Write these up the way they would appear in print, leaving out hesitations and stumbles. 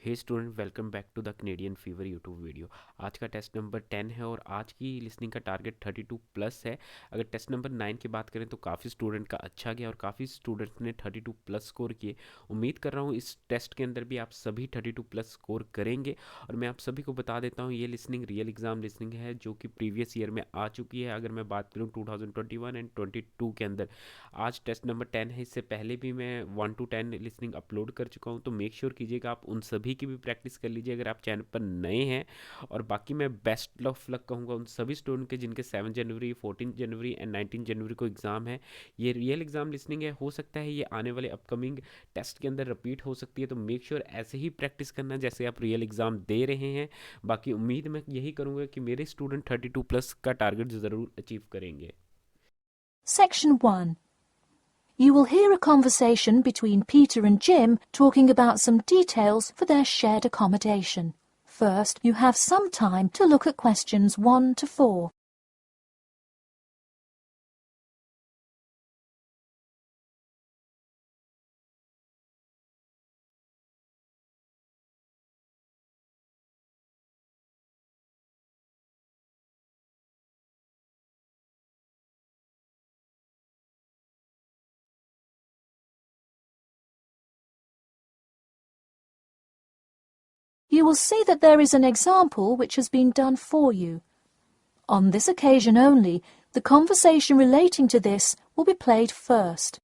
Hey student, welcome back to the Canadian fever YouTube video. आज का test number 10 है और आज की लिसनिंग का टारगेट 32 प्लस है। अगर टेस्ट नंबर 9 की बात करें तो काफ़ी स्टूडेंट का अच्छा गया और काफ़ी स्टूडेंट ने 32 प्लस स्कोर किए। उम्मीद कर रहा हूँ इस टेस्ट के अंदर भी आप सभी 32 प्लस स्कोर करेंगे। और मैं आप सभी को बता देता हूँ ये लिसनिंग रियल एग्ज़ाम लिसनिंग है जो कि प्रीवियस ईयर में आ चुकी है। अगर मैं बात करूँ 2021 एंड 22 के अंदर, आज टेस्ट नंबर 10 है। इससे पहले भी मैं 1 to 10 लिसनिंग अपलोड कर चुका हूँ, तो मेक श्योर कीजिएगा आप उन सभी की भी प्रैक्टिस कर लीजिए अगर आप चैनल पर नए हैं। और बाकी मैं बेस्ट ऑफ लक कहूँगा उन सभी स्टूडेंट के जिनके 7 जनवरी 14 जनवरी एंड 19 जनवरी को एग्ज़ाम है। ये रियल एग्ज़ाम लिसनिंग है, हो सकता है ये आने वाले अपकमिंग टेस्ट के अंदर रिपीट हो सकती है, तो मेक श्योर ऐसे ही प्रैक्टिस करना जैसे आप रियल एग्ज़ाम दे रहे हैं। बाकी उम्मीद मैं यही करूँगा कि मेरे स्टूडेंट 32 प्लस का टारगेट ज़रूर अचीव करेंगे। Section 1. You will hear a conversation between Peter and Jim talking about some details for their shared accommodation. First, you have some time to look at questions 1 to 4. You will see that there is an example which has been done for you. On this occasion only, the conversation relating to this will be played first.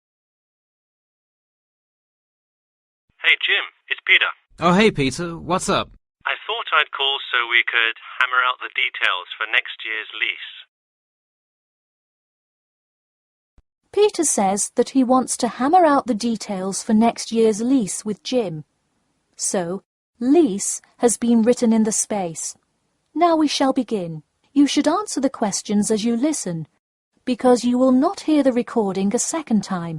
Hey Jim, it's Peter. Oh, hey Peter, what's up? I thought I'd call so we could hammer out the details for next year's lease. Peter says that he wants to hammer out the details for next year's lease with Jim. So, lease has been written in the space. Now we shall begin. You should answer the questions as you listen, because you will not hear the recording a second time.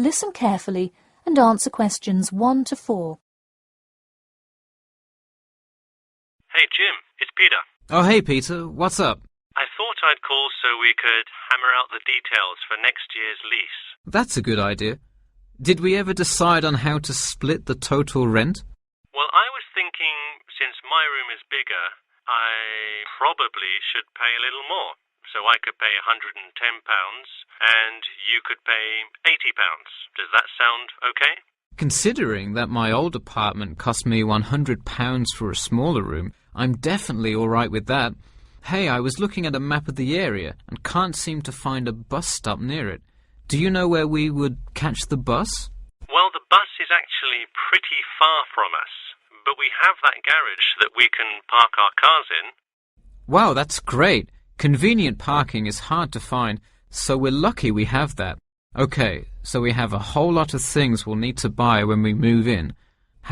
Listen carefully and answer questions 1 to 4. Hey Jim, it's Peter. Oh, hey Peter, what's up? I thought I'd call so we could hammer out the details for next year's lease. That's a good idea. Did we ever decide on how to split the total rent? Well, I was thinking since my room is bigger, I probably should pay a little more. So I could pay £110 and you could pay £80. Does that sound okay? Considering that my old apartment cost me £100 for a smaller room, I'm definitely all right with that. Hey, I was looking at a map of the area and can't seem to find a bus stop near it. Do you know where we would catch the bus? Well, the bus is actually pretty far from us, but we have that garage that we can park our cars in. Wow, that's great. Convenient parking is hard to find, so we're lucky we have that. Okay, so we have a whole lot of things we'll need to buy when we move in.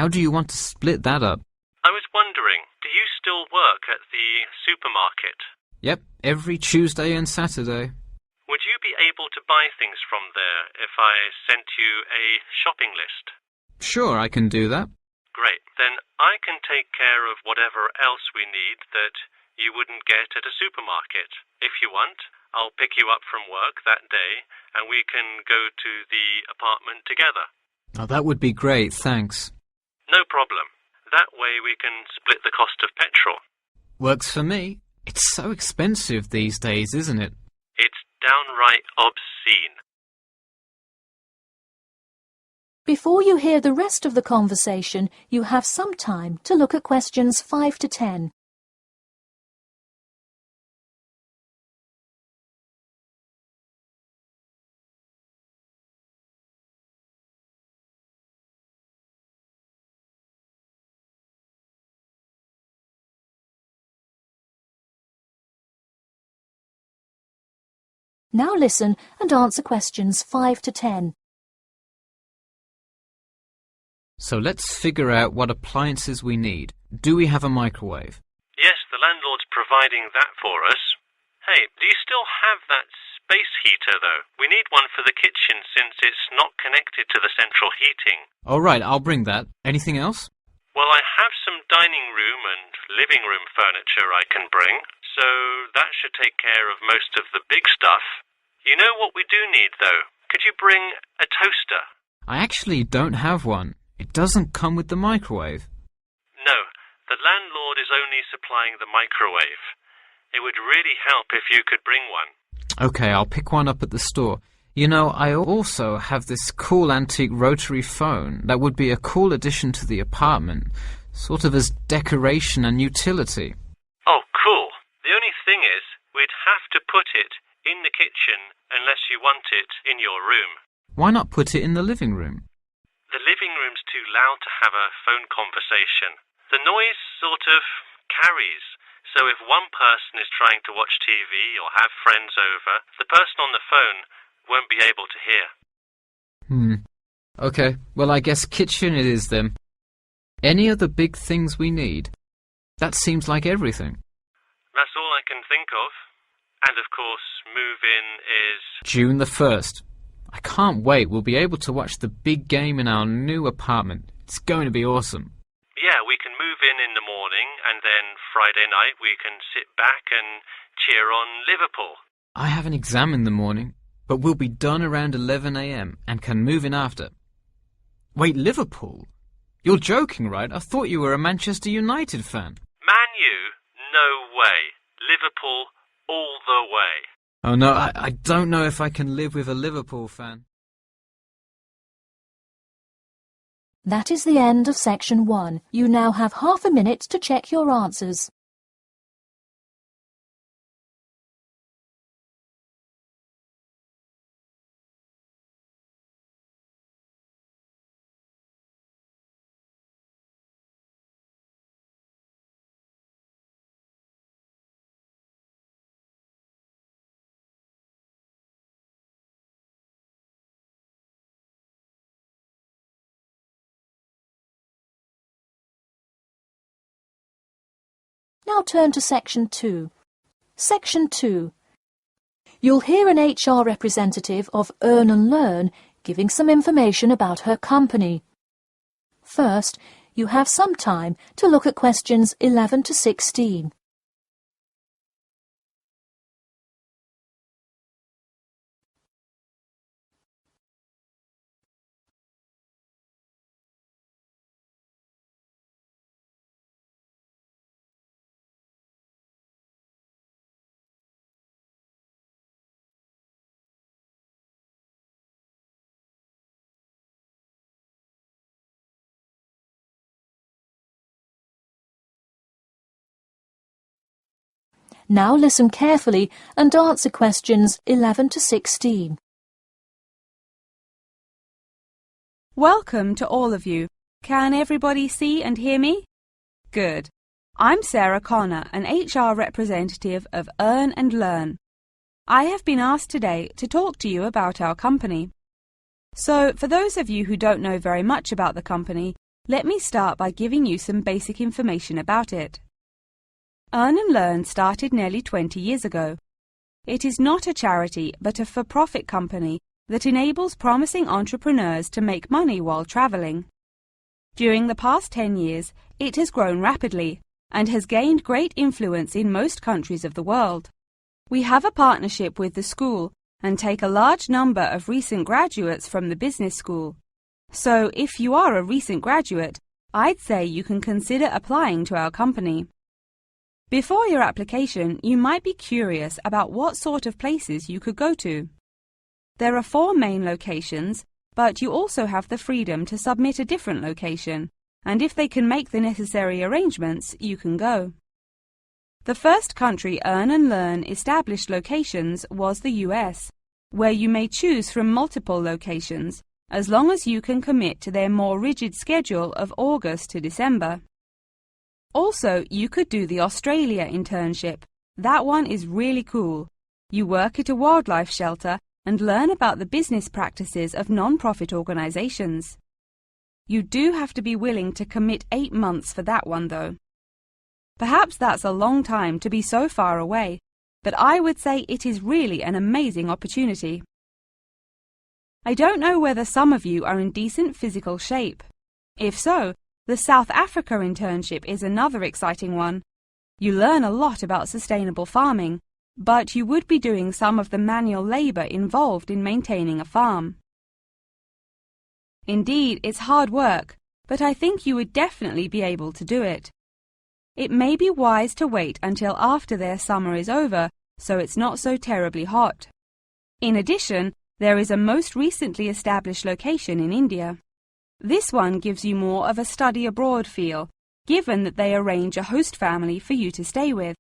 How do you want to split that up? I was wondering, do you still work at the supermarket? Yep, every Tuesday and Saturday. Would you be able to buy things from there if I sent you a shopping list? Sure, I can do that. Great. Then I can take care of whatever else we need that you wouldn't get at a supermarket. If you want, I'll pick you up from work that day and we can go to the apartment together. Oh, that would be great, thanks. No problem. That way we can split the cost of petrol. Works for me. It's so expensive these days, isn't it? It's downright obscene. Before you hear the rest of the conversation, you have some time to look at questions 5 to 10. Now listen and answer questions 5 to 10. So let's figure out what appliances we need. Do we have a microwave? Yes, the landlord's providing that for us. Hey, do you still have that space heater, though? We need one for the kitchen since it's not connected to the central heating. All right, I'll bring that. Anything else? Well, I have some dining room and living room furniture I can bring, so that should take care of most of the big stuff. You know what we do need, though? Could you bring a toaster? I actually don't have one. It doesn't come with the microwave. supplying the microwave. It would really help if you could bring one. Okay, I'll pick one up at the store. You know, I also have this cool antique rotary phone that would be a cool addition to the apartment, sort of as decoration and utility. Oh, cool. The only thing is, we'd have to put it in the kitchen unless you want it in your room. Why not put it in the living room? The living room's too loud to have a phone conversation. The noise sort of carries. So if one person is trying to watch TV or have friends over, the person on the phone won't be able to hear. Okay, well I guess kitchen it is then. Any other big things we need? That seems like everything. That's all I can think of. And of course, move-in is... June the 1st. I can't wait. We'll be able to watch the big game in our new apartment. It's going to be awesome. Yeah, we can move in the morning, and then Friday night we can sit back and cheer on Liverpool. I have an exam in the morning, but we'll be done around 11 a.m. and can move in after. Wait, Liverpool? You're joking, right? I thought you were a Manchester United fan. Man U? No way. Liverpool all the way. Oh no, I don't know if I can live with a Liverpool fan. That is the end of section 1. You now have half a minute to check your answers. Now turn to section 2. Section 2. You'll hear an HR representative of Earn and Learn giving some information about her company. First, you have some time to look at questions 11 to 16. Now listen carefully and answer questions 11 to 16. Welcome to all of you. Can everybody see and hear me? Good. I'm Sarah Connor, an HR representative of Earn and Learn. I have been asked today to talk to you about our company. So, for those of you who don't know very much about the company, let me start by giving you some basic information about it. Earn and Learn started nearly 20 years ago. It is not a charity but a for-profit company that enables promising entrepreneurs to make money while travelling. During the past 10 years, it has grown rapidly and has gained great influence in most countries of the world. We have a partnership with the school and take a large number of recent graduates from the business school. So if you are a recent graduate, I'd say you can consider applying to our company. Before your application, you might be curious about what sort of places you could go to. There are 4 main locations, but you also have the freedom to submit a different location, and if they can make the necessary arrangements, you can go. The first country Earn and Learn established locations was the US, where you may choose from multiple locations, as long as you can commit to their more rigid schedule of August to December. Also, you could do the Australia internship. That one is really cool. You work at a wildlife shelter and learn about the business practices of non-profit organisations. You do have to be willing to commit 8 months for that one, though. Perhaps that's a long time to be so far away, but I would say it is really an amazing opportunity. I don't know whether some of you are in decent physical shape. If so, the South Africa internship is another exciting one. You learn a lot about sustainable farming, but you would be doing some of the manual labour involved in maintaining a farm. Indeed, it's hard work, but I think you would definitely be able to do it. it may be wise to wait until after their summer is over, so it's not so terribly hot. In addition, there is a most recently established location in India. This one gives you more of a study abroad feel, given that they arrange a host family for you to stay with.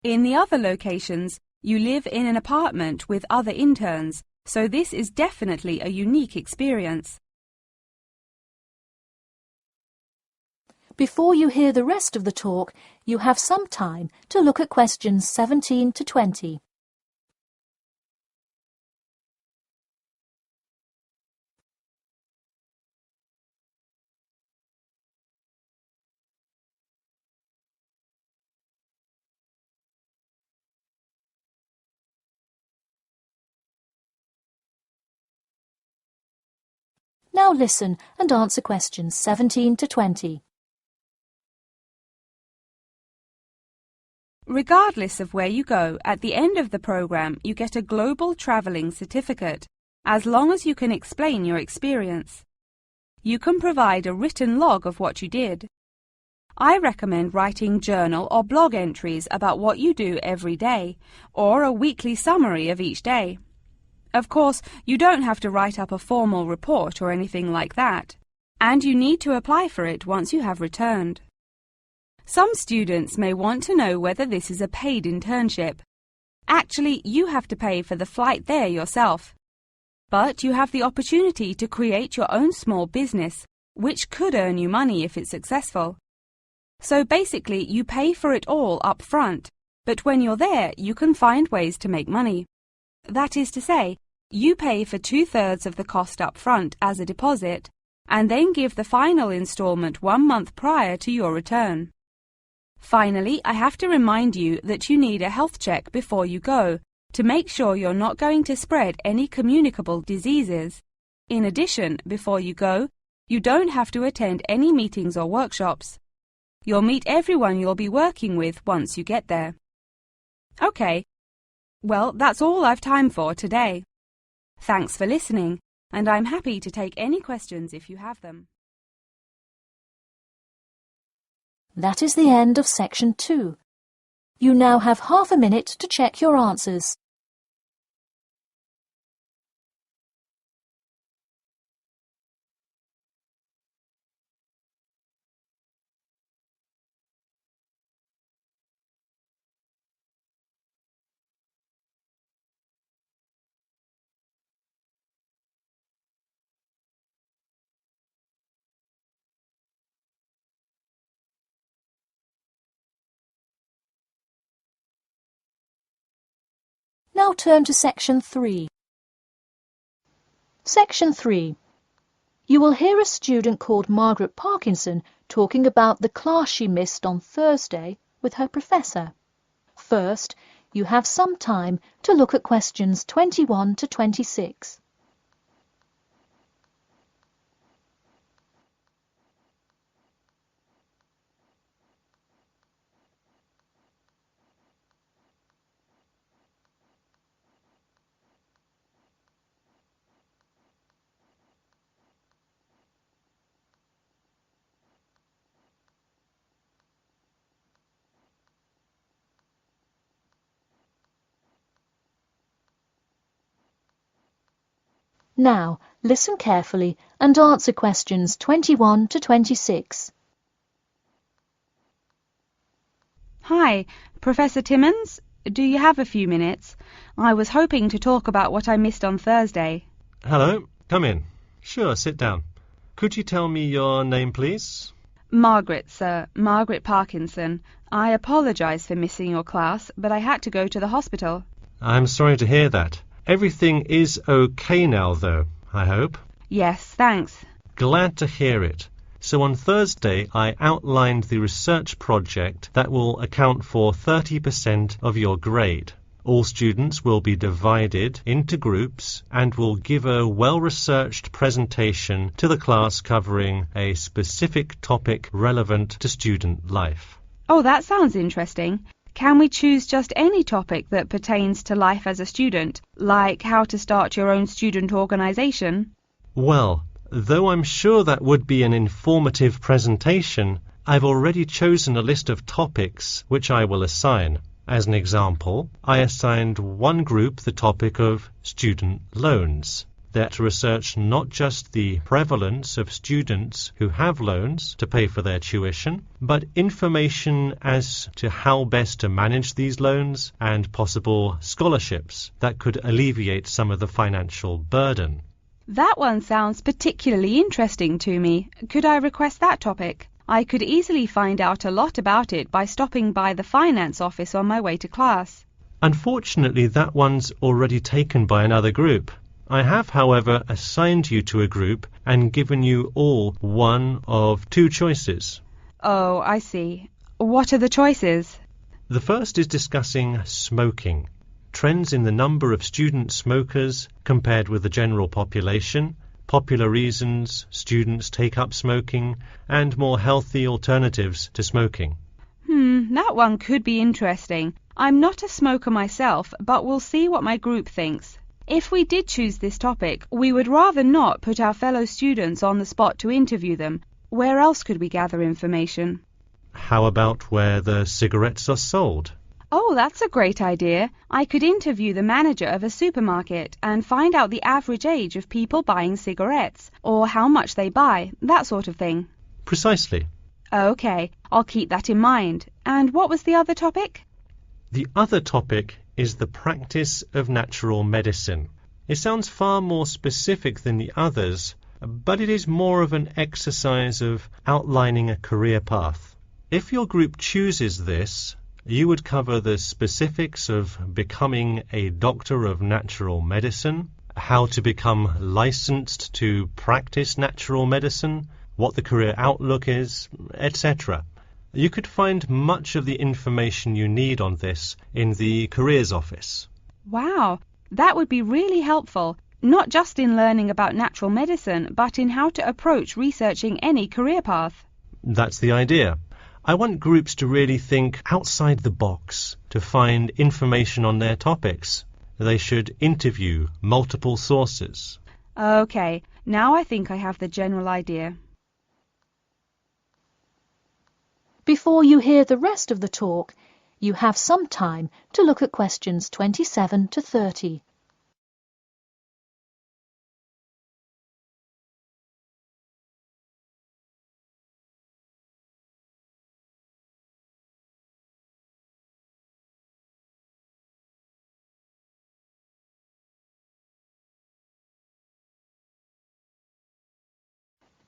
In the other locations, you live in an apartment with other interns, so this is definitely a unique experience. Before you hear the rest of the talk, you have some time to look at questions 17 to 20. Now listen and answer questions 17 to 20. Regardless of where you go, at the end of the program you get a global travelling certificate, as long as you can explain your experience. You can provide a written log of what you did. I recommend writing journal or blog entries about what you do every day, or a weekly summary of each day. Of course, you don't have to write up a formal report or anything like that, and you need to apply for it once you have returned. Some students may want to know whether this is a paid internship. Actually, you have to pay for the flight there yourself. But you have the opportunity to create your own small business, which could earn you money if it's successful. So basically, you pay for it all up front, but when you're there, you can find ways to make money. That is to say, you pay for 2/3 of the cost up front as a deposit, and then give the final instalment 1 month prior to your return. Finally, I have to remind you that you need a health check before you go, to make sure you're not going to spread any communicable diseases. In addition, before you go, you don't have to attend any meetings or workshops. You'll meet everyone you'll be working with once you get there. Okay, well, that's all I've time for today. Thanks for listening, and I'm happy to take any questions if you have them. That is the end of section 2. You now have half a minute to check your answers. Now turn to section 3. Section 3. You will hear a student called Margaret Parkinson talking about the class she missed on Thursday with her professor. First, you have some time to look at questions 21 to 26. Now, listen carefully and answer questions 21 to 26. Hi, Professor Timmons, do you have a few minutes? I was hoping to talk about what I missed on Thursday. Hello, come in. Sure, sit down. Could you tell me your name, please? Margaret, sir. Margaret Parkinson. I apologise for missing your class, but I had to go to the hospital. I'm sorry to hear that. Everything is okay now, though, I hope? Yes, thanks. Glad to hear it. So on Thursday, I outlined the research project that will account for 30% of your grade. All students will be divided into groups and will give a well-researched presentation to the class covering a specific topic relevant to student life. Oh, that sounds interesting. Can we choose just any topic that pertains to life as a student, like how to start your own student organisation? Well, though I'm sure that would be an informative presentation, I've already chosen a list of topics which I will assign. As an example, I assigned one group the topic of student loans. They're to research not just the prevalence of students who have loans to pay for their tuition, but information as to how best to manage these loans and possible scholarships that could alleviate some of the financial burden. That one sounds particularly interesting to me. Could I request that topic? I could easily find out a lot about it by stopping by the finance office on my way to class. Unfortunately, that one's already taken by another group. I have, however, assigned you to a group and given you all one of two choices. Oh, I see. What are the choices? The first is discussing smoking, trends in the number of student smokers compared with the general population, popular reasons students take up smoking, and more healthy alternatives to smoking. That one could be interesting. I'm not a smoker myself, but we'll see what my group thinks. If we did choose this topic, we would rather not put our fellow students on the spot to interview them. Where else could we gather information? How about where the cigarettes are sold? Oh, that's a great idea. I could interview the manager of a supermarket and find out the average age of people buying cigarettes, or how much they buy, that sort of thing. Precisely. Okay, I'll keep that in mind. And what was the other topic? The other topic is the practice of natural medicine. It sounds far more specific than the others, but it is more of an exercise of outlining a career path. If your group chooses this, you would cover the specifics of becoming a doctor of natural medicine, how to become licensed to practice natural medicine, what the career outlook is, etc. You could find much of the information you need on this in the careers office. Wow, that would be really helpful, not just in learning about natural medicine, but in how to approach researching any career path. That's the idea. I want groups to really think outside the box to find information on their topics. They should interview multiple sources. Okay, now I think I have the general idea. Before you hear the rest of the talk, you have some time to look at questions 27 to 30.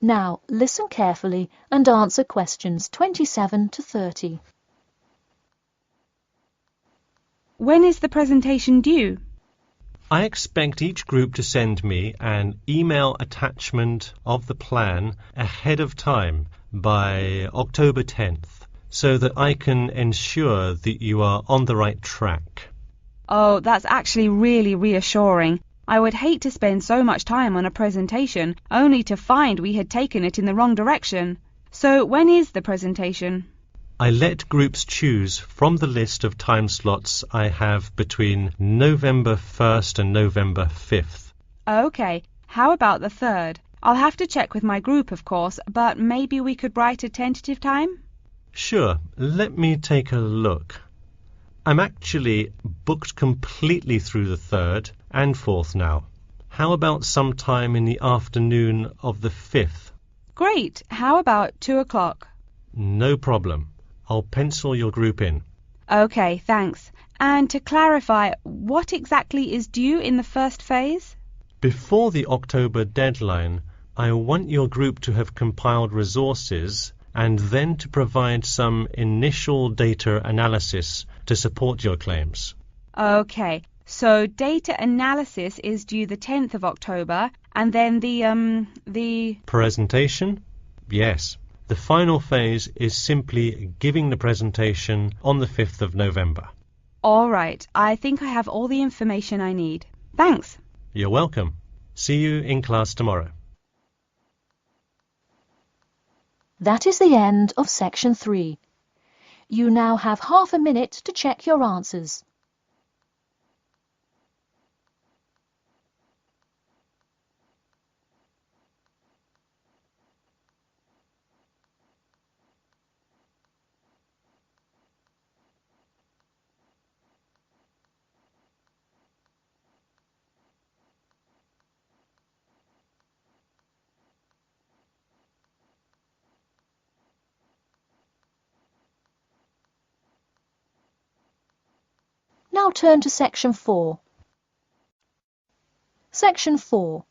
Now listen carefully and answer questions 27 to 30. When is the presentation due? I expect each group to send me an email attachment of the plan ahead of time by October 10th, so that I can ensure that you are on the right track. Oh, that's actually really reassuring. I would hate to spend so much time on a presentation only to find we had taken it in the wrong direction. So when is the presentation? I let groups choose from the list of time slots I have between November 1st and November 5th. Okay, how about the 3rd? I'll have to check with my group, of course, but maybe we could write a tentative time? Sure, let me take a look. I'm actually booked completely through the 3rd and 4th now. How about sometime in the afternoon of the 5th? Great. How about 2 o'clock? No problem. I'll pencil your group in. Okay, thanks. And to clarify, what exactly is due in the first phase? Before the October deadline, I want your group to have compiled resources and then to provide some initial data analysis to support your claims. Okay, so data analysis is due the 10th of October, and then the Presentation? Yes. The final phase is simply giving the presentation on the 5th of November. All right, I think I have all the information I need. Thanks. You're welcome. See you in class tomorrow. That is the end of section 3. You now have half a minute to check your answers. now turn to Section 4. Section 4.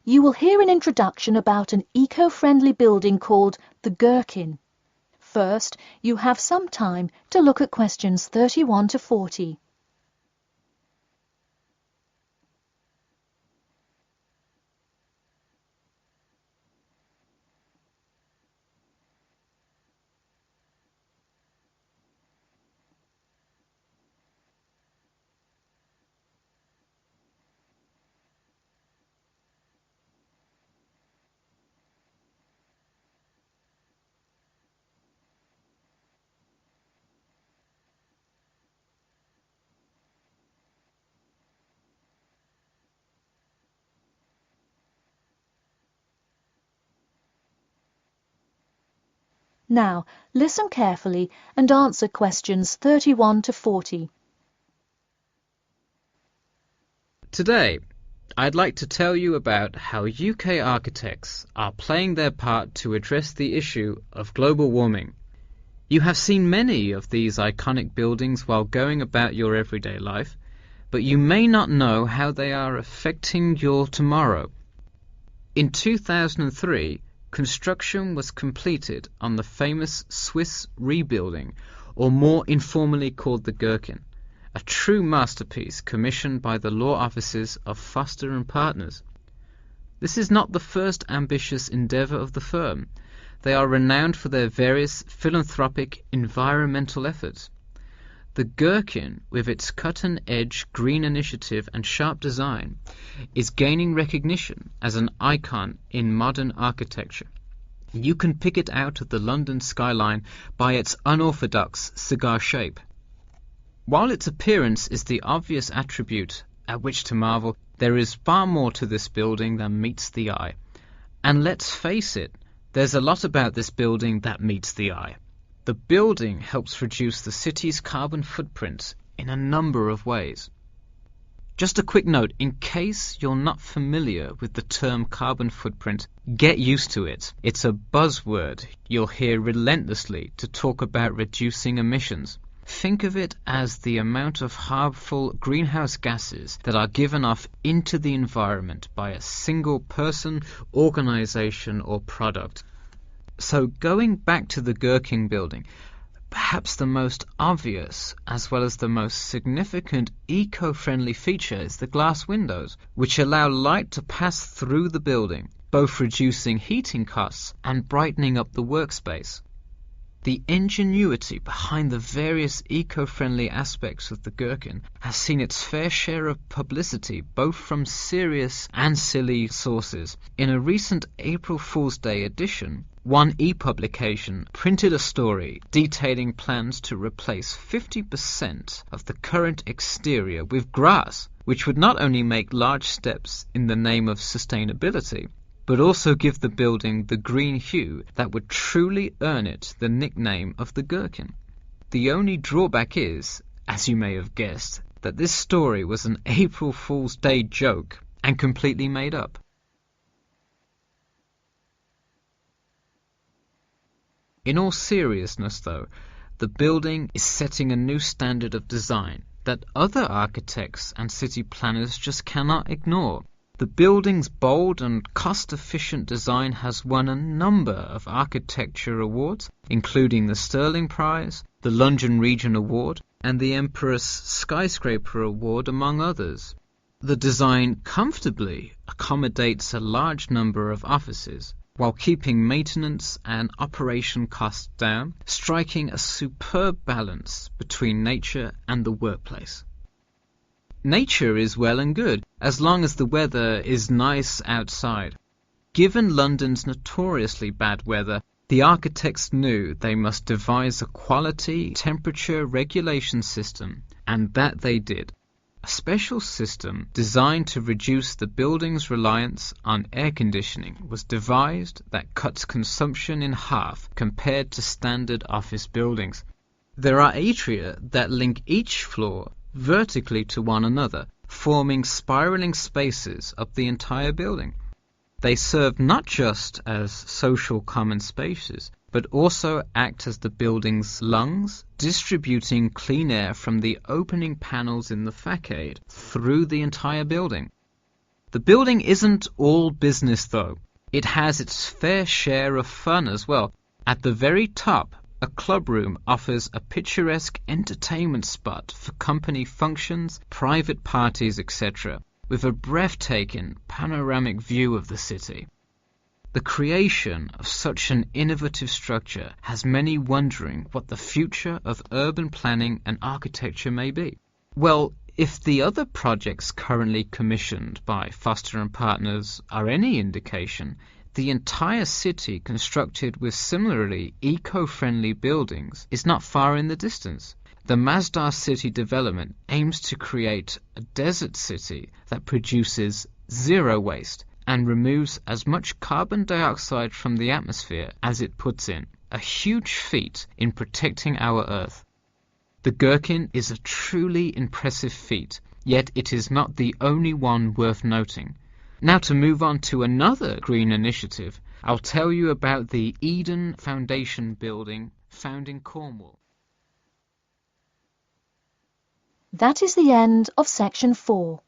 You will hear an introduction about an eco-friendly building called the Gherkin. First, you have some time to look at questions 31 to 40. Now, listen carefully and answer questions 31 to 40. Today, I'd like to tell you about how UK architects are playing their part to address the issue of global warming. You have seen many of these iconic buildings while going about your everyday life, but you may not know how they are affecting your tomorrow. In 2003, construction was completed on the famous Swiss rebuilding, or more informally called the Gherkin, a true masterpiece commissioned by the law offices of Foster and Partners. This is not the first ambitious endeavour of the firm. They are renowned for their various philanthropic environmental efforts. The Gherkin, with its cut-and-edge green initiative and sharp design, is gaining recognition as an icon in modern architecture. You can pick it out of the London skyline by its unorthodox cigar shape. While its appearance is the obvious attribute at which to marvel, there is far more to this building than meets the eye. And let's face it, there's a lot about this building that meets the eye. The building helps reduce the city's carbon footprint in a number of ways. Just a quick note, in case you're not familiar with the term carbon footprint, get used to it. It's a buzzword you'll hear relentlessly to talk about reducing emissions. Think of it as the amount of harmful greenhouse gases that are given off into the environment by a single person, organization, or product. So going back to the Gherkin building, perhaps the most obvious as well as the most significant eco-friendly feature is the glass windows, which allow light to pass through the building, both reducing heating costs and brightening up the workspace. The ingenuity behind the various eco-friendly aspects of the Gherkin has seen its fair share of publicity both from serious and silly sources. In a recent April Fool's Day edition, One e-publication printed a story detailing plans to replace 50% of the current exterior with grass, which would not only make large steps in the name of sustainability, but also give the building the green hue that would truly earn it the nickname of the Gherkin. The only drawback is, as you may have guessed, that this story was an April Fool's Day joke and completely made up. In all seriousness, though, the building is setting a new standard of design that other architects and city planners just cannot ignore. The building's bold and cost-efficient design has won a number of architecture awards, including the Stirling Prize, the London Region Award, and the Empress Skyscraper Award, among others. The design comfortably accommodates a large number of offices, while keeping maintenance and operation costs down, striking a superb balance between nature and the workplace. Nature is well and good, as long as the weather is nice outside. Given London's notoriously bad weather, the architects knew they must devise a quality temperature regulation system, and that they did. A special system designed to reduce the building's reliance on air conditioning was devised that cuts consumption in half compared to standard office buildings. There are atria that link each floor vertically to one another, forming spiraling spaces up the entire building. They serve not just as social common spaces, but also act as the building's lungs, distributing clean air from the opening panels in the facade through the entire building. The building isn't all business though. It has its fair share of fun as well. At the very top, a club room offers a picturesque entertainment spot for company functions, private parties, etc., with a breathtaking panoramic view of the city. The creation of such an innovative structure has many wondering what the future of urban planning and architecture may be. Well, if the other projects currently commissioned by Foster and Partners are any indication, the entire city constructed with similarly eco-friendly buildings is not far in the distance. The Masdar city development aims to create a desert city that produces zero waste and removes as much carbon dioxide from the atmosphere as it puts in, a huge feat in protecting our Earth. The Gherkin is a truly impressive feat, yet it is not the only one worth noting. Now to move on to another green initiative, I'll tell you about the Eden Foundation building found in Cornwall. That is the end of section 4.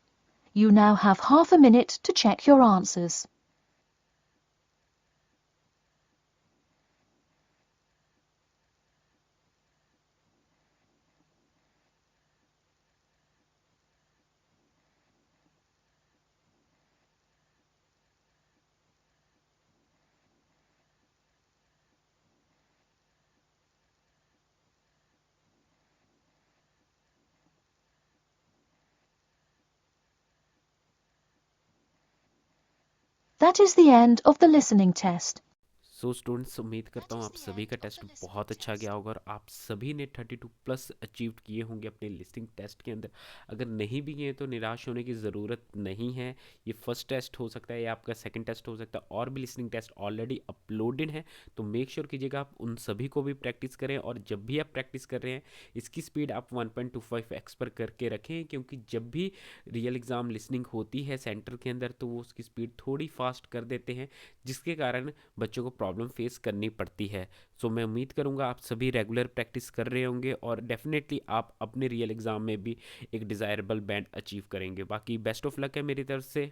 You now have half a minute to check your answers. That is the end of the listening test. So students, उम्मीद करता हूँ आप सभी का test बहुत अच्छा गया होगा और आप सभी ने 32 प्लस अचीव किए होंगे अपने लिसनिंग टेस्ट के अंदर। अगर नहीं भी किए तो निराश होने की ज़रूरत नहीं है। ये फर्स्ट टेस्ट हो सकता है या आपका सेकंड टेस्ट हो सकता है, और भी लिसनिंग टेस्ट ऑलरेडी अपलोडेड हैं, तो मेक श्योर कीजिएगा आप उन सभी को भी प्रैक्टिस करें। और जब भी आप प्रैक्टिस कर रहे हैं, इसकी स्पीड आप 1.25x पर करके रखें, क्योंकि जब भी रियल एग्ज़ाम लिसनिंग होती है सेंटर के अंदर तो वो उसकी स्पीड थोड़ी फास्ट कर देते हैं, जिसके कारण बच्चों को प्रॉब्लम फेस करनी पड़ती है। सो मैं उम्मीद करूंगा आप सभी रेगुलर प्रैक्टिस कर रहे होंगे और डेफिनेटली आप अपने रियल एग्ज़ाम में भी एक डिज़ायरेबल बैंड अचीव करेंगे। बाकी बेस्ट ऑफ लक है मेरी तरफ से।